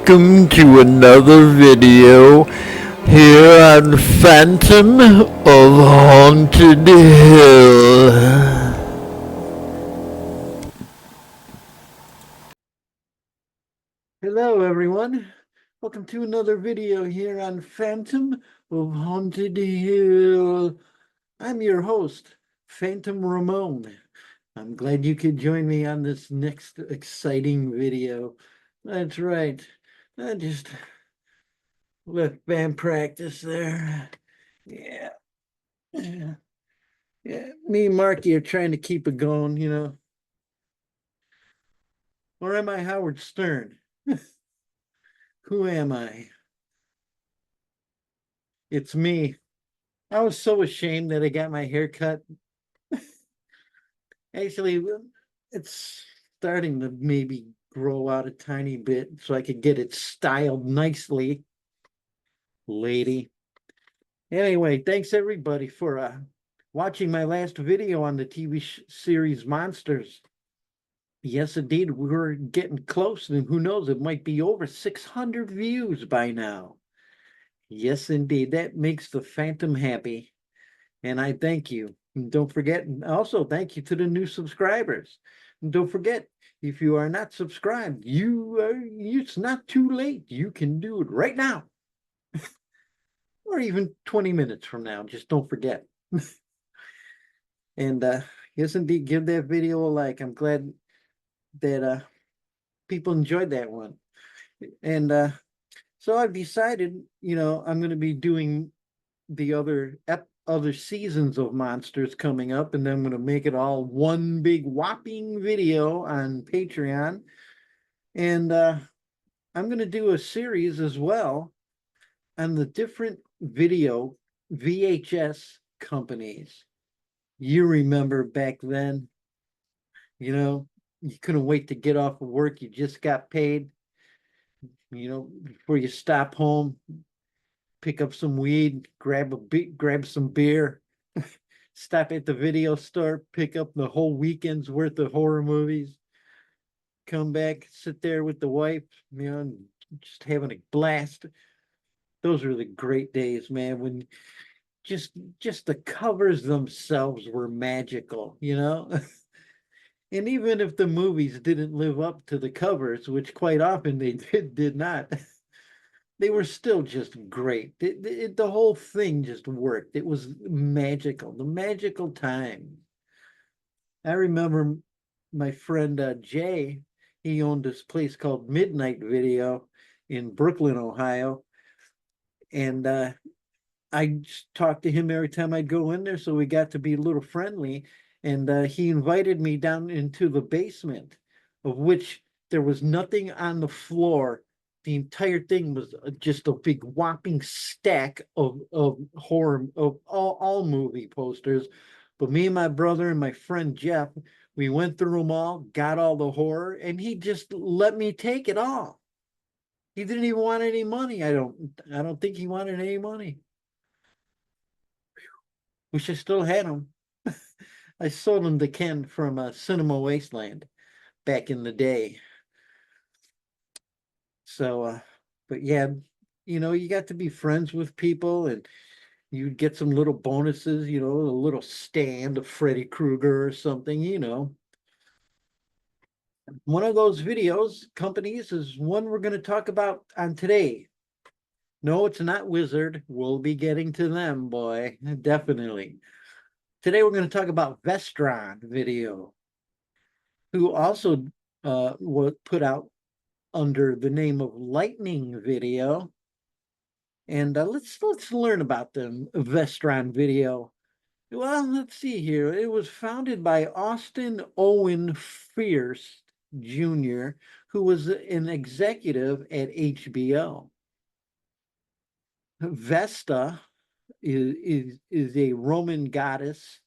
welcome to another video here on Phantom of Haunted Hill. Hello everyone, welcome to another video here on Phantom of Haunted Hill. I'm your host, Phantom Ramon. I'm glad you could join me on this next exciting video. That's right. I just left band practice there. Yeah. Yeah. Yeah. Me and Marky are trying to keep it going. Or am I Howard Stern? Who am I? It's me. I was so ashamed that I got my hair cut. Actually, it's starting to maybe grow out a tiny bit so I could get it styled nicely, lady. Anyway, thanks everybody for watching my last video on the TV series Monsters. Yes, indeed, we're getting close, and who knows, it might be over 600 views by now. Yes, indeed, that makes the Phantom happy, and I thank you. And don't forget, and also thank you to the new subscribers. And don't forget, if you are not subscribed, it's not too late. You can do it right now, or even 20 minutes from now. Just don't forget. And yes, indeed, give that video a like. I'm glad that people enjoyed that one. And so I've decided, I'm going to be doing the other seasons of Monsters coming up, and then I'm going to make it all one big whopping video on Patreon. And I'm going to do a series as well on the different video VHS companies. You remember back then, you couldn't wait to get off of work. You just got paid, before you stop home, pick up some weed, grab some beer, stop at the video store, pick up the whole weekend's worth of horror movies, come back, sit there with the wife, and just having a blast. Those were the great days, man, when just the covers themselves were magical. And even if the movies didn't live up to the covers, which quite often they did not, they were still just great. The whole thing just worked. It was magical, the magical time. I remember my friend Jay, he owned this place called Midnight Video in Brooklyn, Ohio. And I just talked to him every time I'd go in there, so we got to be a little friendly. And he invited me down into the basement, of which there was nothing on the floor. The entire thing was just a big whopping stack of horror, of all movie posters. But me and my brother and my friend Jeff, we went through them all, got all the horror, and he just let me take it all. He didn't even want any money. I don't think he wanted any money. Wish I still had them. I sold them to Ken from Cinema Wasteland back in the day. So, but yeah, you got to be friends with people, and you'd get some little bonuses, a little stand of Freddy Krueger or something. One of those videos companies is one we're going to talk about on today. No, it's not Wizard. We'll be getting to them, boy. Definitely. Today we're going to talk about Vestron Video, who also was put out under the name of Lightning Video. And let's learn about them, Vestron Video. Well, let's see here. It was founded by Austin Owen Fierce Jr., who was an executive at HBO. Vesta is a Roman goddess,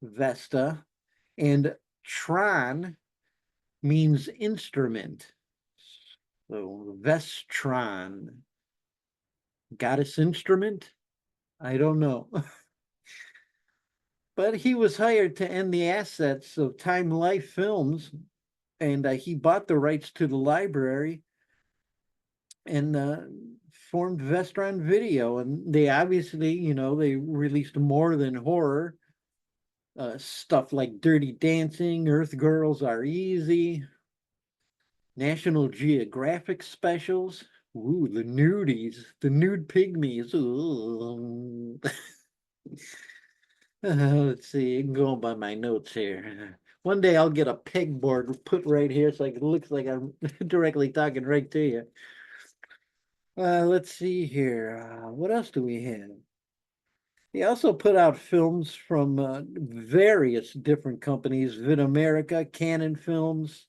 Vesta, and Tron means instrument. So Vestron, goddess instrument? I don't know. But he was hired to end the assets of Time Life Films, and he bought the rights to the library and formed Vestron Video. And they obviously, they released more than horror. Stuff like Dirty Dancing, Earth Girls Are Easy, National Geographic specials. Ooh, the nudies, the nude pygmies. Ooh. Let's see, going by my notes here. One day I'll get a pegboard put right here so it looks like I'm directly talking right to you. Let's see here. What else do we have? He also put out films from various different companies, Vid America, Canon Films.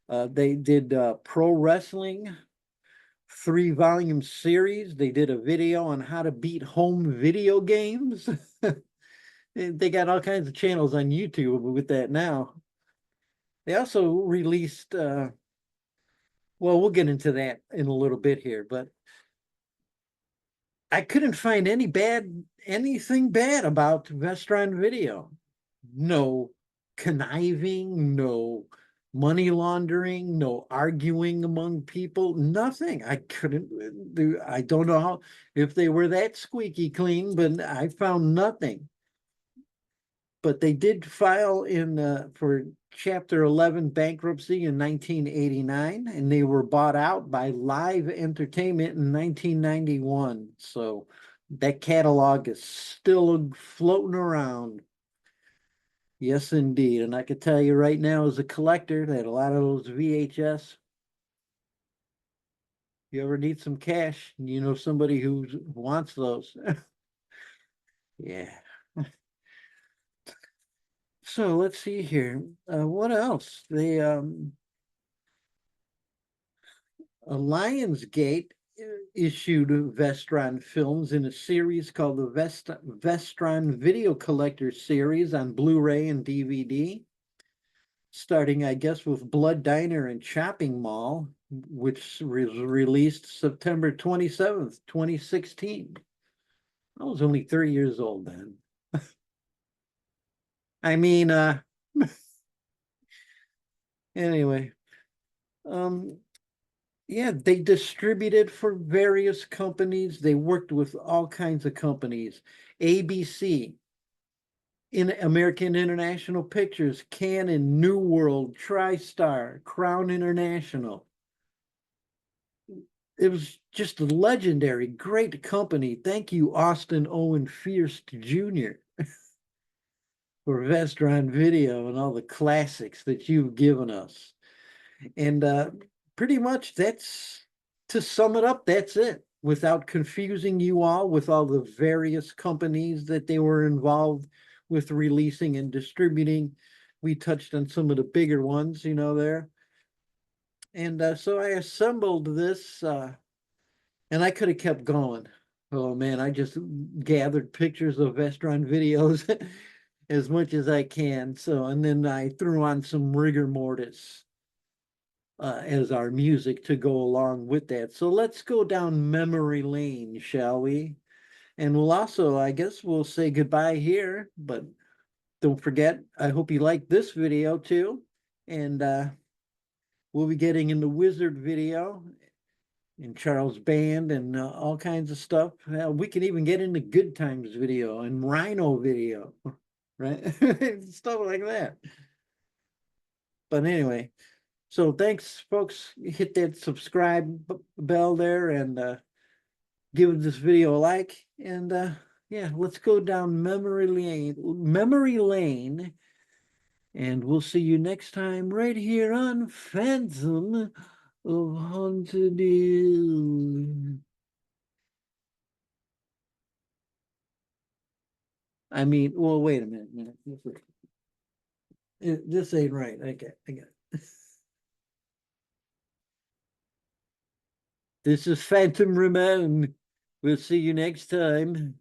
They did pro wrestling, 3-volume series. They did a video on how to beat home video games. They got all kinds of channels on YouTube with that now. They also released, well, we'll get into that in a little bit here, but I couldn't find anything bad about Vestron Video. No conniving, no money laundering, no arguing among people, nothing. I couldn't do, I don't know how, if they were that squeaky clean, but I found nothing. But they did file in for Chapter 11 bankruptcy in 1989, and they were bought out by Live Entertainment in 1991. So that catalog is still floating around. Yes, indeed. And I can tell you right now, as a collector, that a lot of those VHS, you ever need some cash, somebody who wants those. Yeah. So let's see here. What else? Lionsgate issued Vestron films in a series called the Vestron Video Collector Series on Blu-ray and DVD, starting, I guess, with Blood Diner and Chopping Mall, which was released September 27th, 2016. I was only 3 years old then. I mean, anyway, um, yeah, they distributed for various companies. They worked with all kinds of companies. ABC, in American International Pictures, Canon, New World, TriStar, Crown International. It was just a legendary, great company. Thank you, Austin Owen Fierce Jr., for Vestron Video and all the classics that you've given us. And pretty much that's, to sum it up, that's it. Without confusing you all with all the various companies that they were involved with releasing and distributing. We touched on some of the bigger ones, there. And so I assembled this, and I could have kept going. Oh man, I just gathered pictures of Vestron videos as much as I can. So, and then I threw on some rigor mortis as our music to go along with that. So let's go down memory lane, shall we? And we'll also, I guess we'll say goodbye here, but don't forget, I hope you like this video too. And we'll be getting into Wizard video and Charles Band and all kinds of stuff. We can even get into Good Times video and Rhino video, right? Stuff like that. But anyway, so thanks, folks. Hit that subscribe bell there and give this video a like. And yeah, let's go down memory lane. And we'll see you next time right here on Phantom of Haunted Hill. I mean, well, wait a minute. This ain't right. Okay, I got it. This is Phantom Ramon. We'll see you next time.